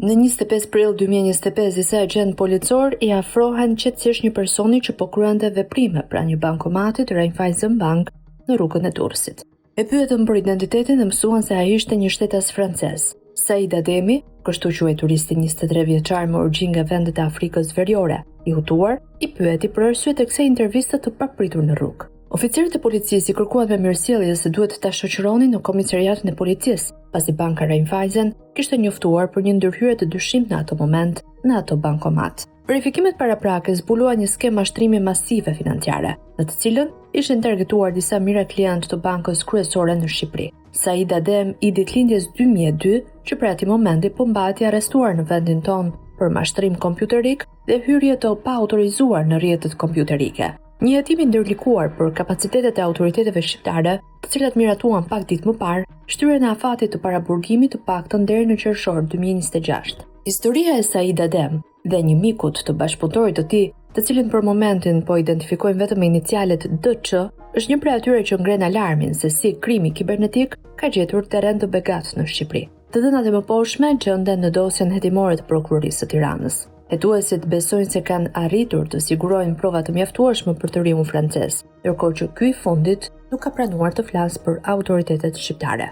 Në 25 prill 2025, disa agent policor i afrohen qetësisht një personi që po kryente veprime pranë një bankomati të Raiffeisenbank në rrugën e Durrësit. E pyetën për identitetin dhe mësuan se ai ishte një shtetas francez. Said Ademi, kështu quhej turisti 23 vjeçar me origjinë nga vendet e Afrikës Veriore, i hutuar, i pyeti për arsyet e kësaj interviste të papritur në rrugë. Oficerët e policisë i kërkuan me mirësjellje se duhet ta shoqëronin në komisariatin e policisë, pasi banka Raiffeisen kishte njoftuar për një ndërhyrje të dyshimit në ato moment në ato bankomat. Verifikimet paraprake zbuluan një skemë mashtrimi masive financiare, në të cilën ishin targetuar disa mijëra klientë të bankës kryesore në Shqipëri. Said Adem, i ditëlindjes 2002, që për atij momenti po mbahej arrestuar në vendin tonë për mashtrim kompjuterik dhe hyrje të paautorizuar në rrjetet kompjuterike. Një hetim i ndërlikuar për kapacitetet e autoriteteve shqiptare, të cilat miratuan pak ditë më parë, shtyrën e afatit të paraburgimit të paktën deri në qershor 2026. Historia e Said Adem dhe një mikut të bashkëpunëtorit të tij, të cilin për momentin po identifikojnë vetëm me inicialet DC, është një prej atyre që ngren alarmin se si krimi kibernetik ka gjetur terren të begat në Shqipëri. Të dhënat e mëposhme gjenden në dosjen hetimore të prokurorisë së Tiranës. Hetuesit besojnë se kanë arritur të sigurojnë prova të mjaftueshme për të riun francez, ndërkohë që ky i fundit nuk ka pranuar të flasë për autoritetet shqiptare.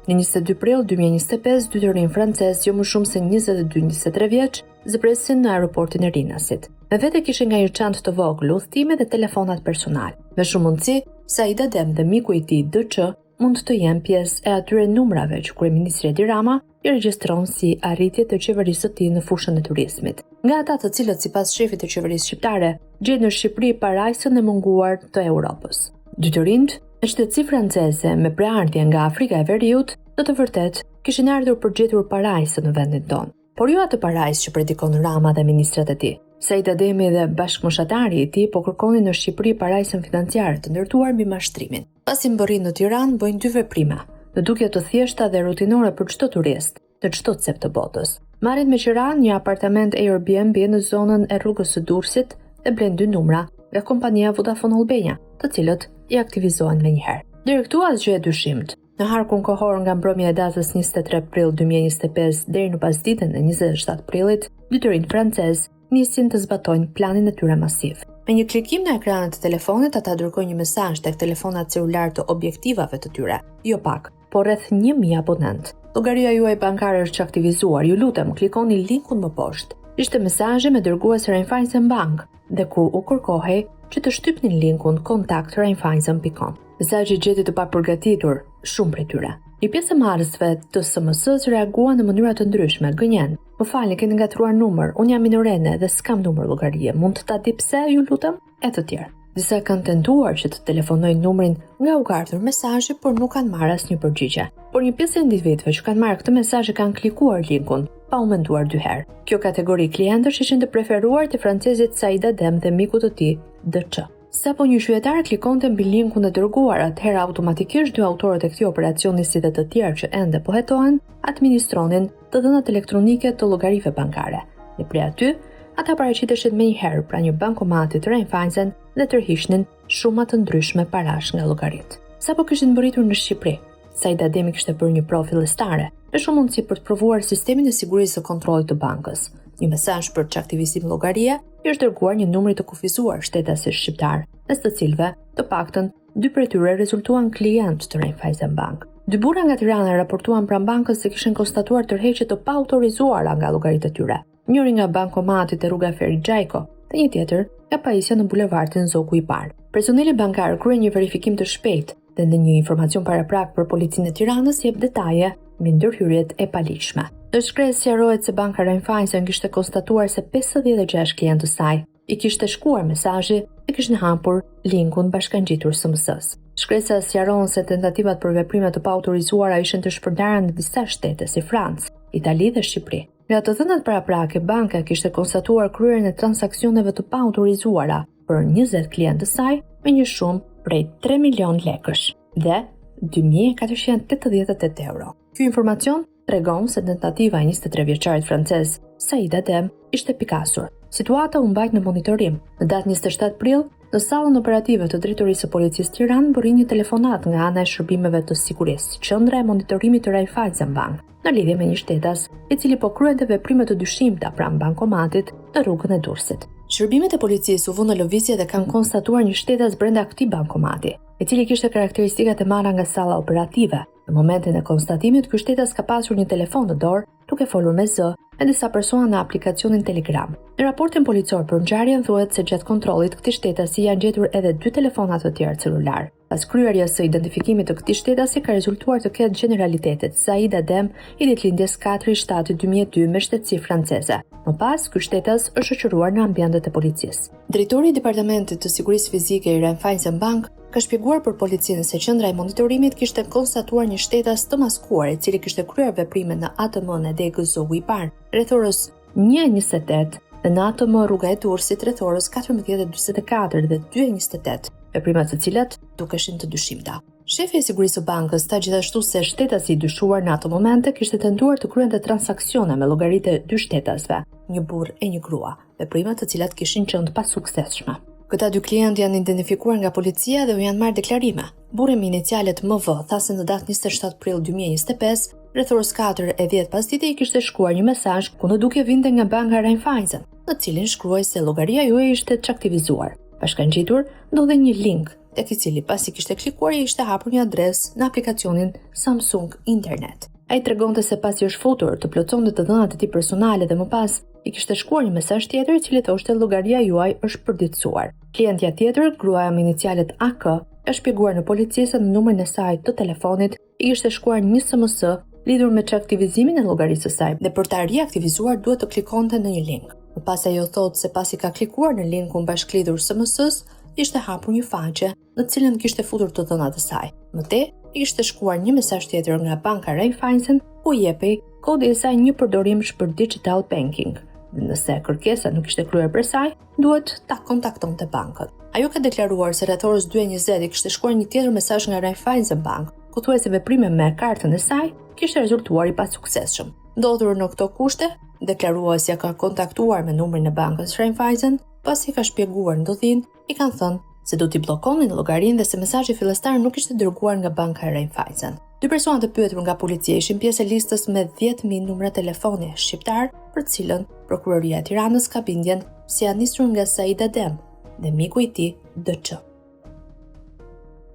Në 22 prill 2025, dy të rinj francez, jo më shumë se 22-23 vjeç, zbresin në aeroportin e Rinasit. Me vete kishin nga një çantë të vogël udhëtime dhe telefonat personal. Me shumë mundësi, Said Adem dhe miku i tij DC mund të jenë pjesë e atyre numrave që kryeministri Edi Rama i regjistron si arritje të qeverisë së tij në fushën e turizmit. Nga ata të cilët sipas shefit të qeverisë shqiptare gjen në Shqipëri parajsën e munguar të Europës. Dy të rinjt e shtetësi franceze me praardhje nga Afrika e Veriut, në të vërtetë kishin ardhur për gjetur parajsën në vendin tonë. Por jo atë parajsë që predikon Rama dhe ministrat e tij. Said Ademi dhe bashkëmoshatari i tij po kërkonin në Shqipëri parajsën financiare të ndërtuar mbi mashtrimin. Pasi mbërrin në Tiranë, bëjnë dy veprime, në dukje të thjeshta dhe rutinore për çdo turist, në çdo cep të botës. Marrin me qiran një apartament Airbnb në zonën e rrugës së Durrësit dhe blen dy numra nga kompania Vodafone Albania, të cilët i aktivizohen menjëherë. Deri këtu asgjë e dyshimt. Në harkun kohor nga mbrëmja e datës 23 prill 2025 deri në pasditën e 27 prillit, dy të rinj francez nisin të zbatojnë planin e tyre masiv. Me një klikim në ekranet të telefonit, ata dërgojnë një mesazh tek telefonat celular të objektivave të tyre. Jo pak, por rreth 1000 abonent. Llogaria juaj bankare është aktivizuar. Ju lutem, klikoni linkun më poshtë. Ishte mesazhi me dërgues Raiffeisenbank dhe ku u kërkohej që të shtypnin linkun kontakt@raiffeisen.com. Mesazhi gjeti të papërgatitur shumë prej tyre. Një pjesë e marrësve të SMS-s reaguan në mënyra të ndryshme, gënjen. Më falni, keni ngatruar numër, unë jam minorene dhe s'kam numër llogarie, mund të ta di pse, ju lutem, e të tjerë. Disa kanë tentuar që të telefonojnë numrin nga u ka ardhur mesazhi, por nuk kanë marrë asnjë përgjigje. Por një pjesë e individëve që kanë marrë këtë mesazh kanë klikuar linkun, pa u menduar dy herë. Kjo kategori klientësh ishin të preferuar të francezit Said Adem dhe mikut të tij, DC. Sapo një qytetar klikonte mbi linkun e dërguar, atëherë automatikisht dy autorët e këtij operacioni si dhe të tjerë që ende po hetohen, administronin të dhënat elektronike të llogarive bankare. Dhe prej aty, ata paraqiteshin menjëherë pranë një bankomati të Raiffeisen dhe tërhiqnin shuma të ndryshme parash nga llogaritë. Sapo kishin mbërritur në Shqipëri, Said Ademi kishte bërë një provë fillestare, me shumë mundësi për të provuar sistemin e sigurisë së kontrollit të bankës. Një mesazh për çaktivizim llogarie i është dërguar një numri të kufizuar shtetasit shqiptar, mes të cilëve, të paktën, dy prej tyre rezultuan klientë të Raiffeisenbank. Dy burra nga Tirana raportuan pranë bankës se kishin konstatuar tërheqje të paautorizuara nga llogaritë e tyre. Njëri nga bankomati te rruga Feri Xhaiko, dhe një tjetër nga pajisja në bulevardin Zogu i Parë. Personeli bankar krye një verifikim të shpejtë dhe në një informacion paraprak për policinë e Tiranës jep detaje mbi ndërhyrjet e paligjshme. Në shkresë sqarohet se banka Raiffeisen kishte konstatuar se 56 klientë të saj i kishte shkuar mesazhi dhe kishin hapur linkun bashkangjitur SMS-s. Shkresa sqaron se tentativat për veprime të paautorizuara ishin të shpërndara në disa shtete si Francë, Itali dhe Shqipëri. Nga të dhënat paraprake, banka kishte konstatuar kryerjen e transaksioneve të paautorizuara për 20 klientë të saj me një shumë prej 3 milion lekësh dhe 2488 euro. Ky informacion tregon se tentativa e 23 vjeçarit francez Said Adem ishte pikasur. Situata u mbajt në monitorim. Në datë 27 prill, Në sallën operative të Drejtorisë së Policisë Tiranë bëri një telefonat nga ana e shërbimeve të sigurisë, qendra e monitorimit të Raiffeisen Bank, në lidhje me një shtetas i cili po kryente veprime të dyshimta pranë bankomatit në rrugën e Durrësit. Shërbimet e policisë u vënë në lëvizje dhe kanë konstatuar një shtetas brenda këtij bankomati, i cili kishte karakteristikat e marra nga salla operative. Në momentin e konstatimit, ky shtetas ka pasur një telefon në dorë, duke folur me zë me disa persona në aplikacionin Telegram. Në raportin policor për ngjarjen thuhet se gjatë kontrollit këtij stetasi janë gjetur edhe 2 telefona të tjerë celular. Pas kryerjes së identifikimit të këtij shtetasi ka rezultuar të ketë generalitetet Said Adem, i ditëlindjes 4/7/2002 me shtetësi franceze. Më pas, ky shtetas është shoqëruar në ambientet e policisë. Drejtori i Departamentit të Sigurisë Fizike i Raiffeisen Bank ka shpjeguar për policinë se qendra e monitorimit kishte konstatuar një shtetas të maskuar i cili kishte kryer veprime në ATM-n e Degës Zogu i Parë, rreth orës 1:28 dhe në ATM rruga e Durrësit rreth orës 14:44 dhe 2:28, veprimet të cilat dukeshin të dyshimta. Shefi i sigurisë së bankës tha gjithashtu se shtetasi i dyshuar në ato momente kishte tentuar të kryente transaksione me llogaritë e 2 shtetasve, një burr e një grua, veprime të cilat kishin qenë pa suksesshme. Këta 2 klientë janë identifikuar nga policia dhe u janë marrë deklarime. Burri me inicialet MV tha se në datë 27 prill 2025, rreth orës 4:10 pasdite i kishte shkruar një mesazh ku në duke vinte nga banka Raiffeisen, në cilin shkruaj se llogaria juaj ishte çaktivizuar. Bashkangjitur ndodhe një link tek i cili pasi kishte klikuar i ishte hapur një adresë në aplikacionin Samsung Internet. Ai tregonte se pasi është futur të plotsonte të dhënat e tij personale dhe më pas i kishte shkruar një mesazh tjetër i cili thoshte llogaria juaj është përditësuar. Klientja tjetër, gruaja me inicialet AK, ka shpjeguar në polici se në numrin e saj të telefonit i kishte shkruar një SMS lidhur me çaktivizimin e llogarisë së saj dhe për ta riaktivizuar duhet të klikonte në një link. Më pas ajo thotë se pasi ka klikuar në linkun bashklidhur SMS-s, ishte hapur një faqe në cilën kishte futur të dhënat e saj. Më te, i kishte shkruar një mesazh tjetër nga banka Raiffeisen ku i jepej kodi i saj një përdorimsh për digital banking. Dhe nëse kërkesa nuk ishte kryer për saj, duhet ta kontaktonte bankën. Ajo ka deklaruar se rreth orës 2:20 i kishte shkruar një tjetër mesazh nga Raiffeisen Bank, ku thuaj se veprime me kartën e saj kishte rezultuar i pasuksesshëm. Ndodhur në këto kushte, deklaruesja ka kontaktuar me numrin e bankës Raiffeisen, pasi ka shpjeguar ndodhin, i kanë thënë se do t'i bllokonin llogarinë dhe se mesazhi fillestar nuk ishte dërguar nga banka Raiffeisen. 2 persona të pyetur nga policia ishin pjesë e listës me 10.000 numra telefoni shqiptar, për cilën prokuroria e Tiranës ka bindjen se janë nisur nga Said Adem dhe miku i tij DQ.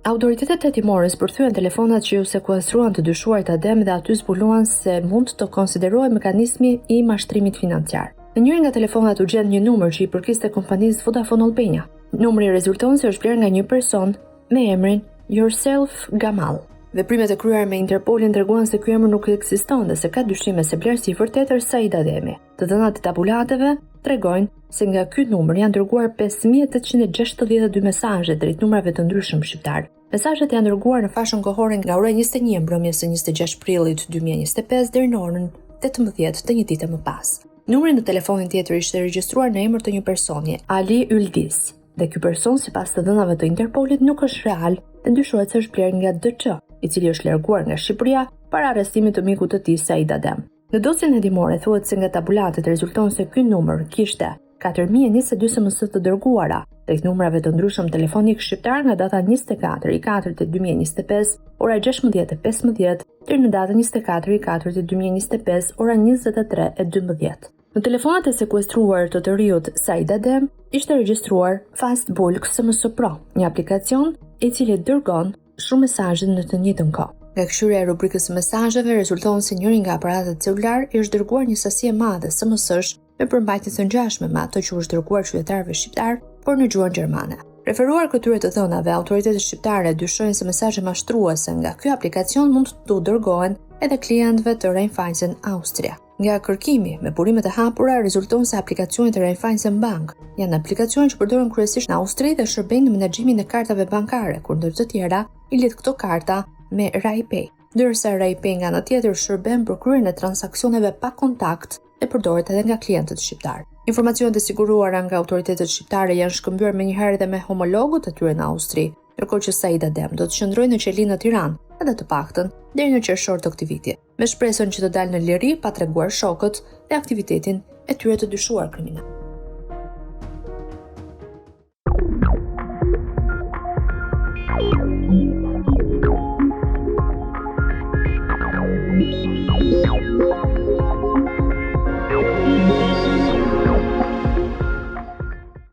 Autoritetet hetimore përthyen telefonat që u sekuestruan të dyshuarit Adem dhe aty zbuluan se mund të konsiderohet mekanizmi i mashtrimit financiar. Në njërin nga telefonat u gjen një numër që i përkiste kompanisë Vodafone Albania. Numri rezulton se është bler nga një person me emrin Yourself Gamal. Veprimet e kryera me Interpolin treguan se ky emër nuk ekziston dhe se ka dyshime se blerësi i vërtetë është Said Ademi. Të dhënat e tabulateve tregojnë se nga ky numër janë dërguar 5862 mesazhe drejt numrave të ndryshëm shqiptar. Mesazhet janë dërguar në fashën kohore nga ora 21 mbrëmjes së 26 prillit 2025 deri në orën 18 të një dite më pas. Numri në telefonin tjetër ishte regjistruar në emër të një personi, Ali Yildiz, dhe ky person sipas të dhënave të Interpolit nuk është real dhe ndyshohet se është bler nga DQ, i cili është larguar nga Shqipëria para arrestimit të mikut të tij Said Adem. Në dosjen hetimore thuhet se nga tabulatet rezulton se ky numër kishte 4022 SMS të dërguara drejt numrave të ndryshëm telefonik shqiptar nga data 24/4/2025 ora 16:15 deri në datën 24/4/2025 ora 23:12. Në telefonat e sekuestruar të riut Said Adem ishte regjistruar Fast Bulk SMS Pro, një aplikacion i cili dërgon shumë mesazhe në të njëjtën kohë. Nga këshirja e rubrikës së mesazheve rezulton se njëri nga aparatet celular i është dërguar një sasi e madhe SMS-sh me përmbajtje të ngjashme me ato që është dërguar qytetarëve shqiptar, por në gjuhën gjermane. Referuar këtyre të dhënave, autoritetet shqiptare dyshojnë se mesazhe mashtruese nga ky aplikacion mund të dërgohen edhe klientëve të Raiffeisen Austria. Nga kërkimi me burimet e hapura rezulton se aplikacionet e Raiffeisen Bank janë aplikacione që përdoren kryesisht në Austri dhe shërbejnë në menaxhimin e kartave bankare, kur ndër të tjera i lidh këto karta me RaiPay, ndërsa RaiPay nga ana tjetër shërben për kryerjen e transaksioneve pa kontakt e përdoret edhe nga klientët shqiptar. Informacionet e siguruara nga autoritetet shqiptare janë shkëmbyer menjëherë edhe me homologët e tyre në Austri, ndërkohë që Said Adem do të qëndrojë në qelinë në Tiranë, edhe të paktën deri në qershor të këtij viti, me shpresën që të dalë në liri pa treguar shokët dhe aktivitetin e tyre të dyshuar kriminal. Thank you.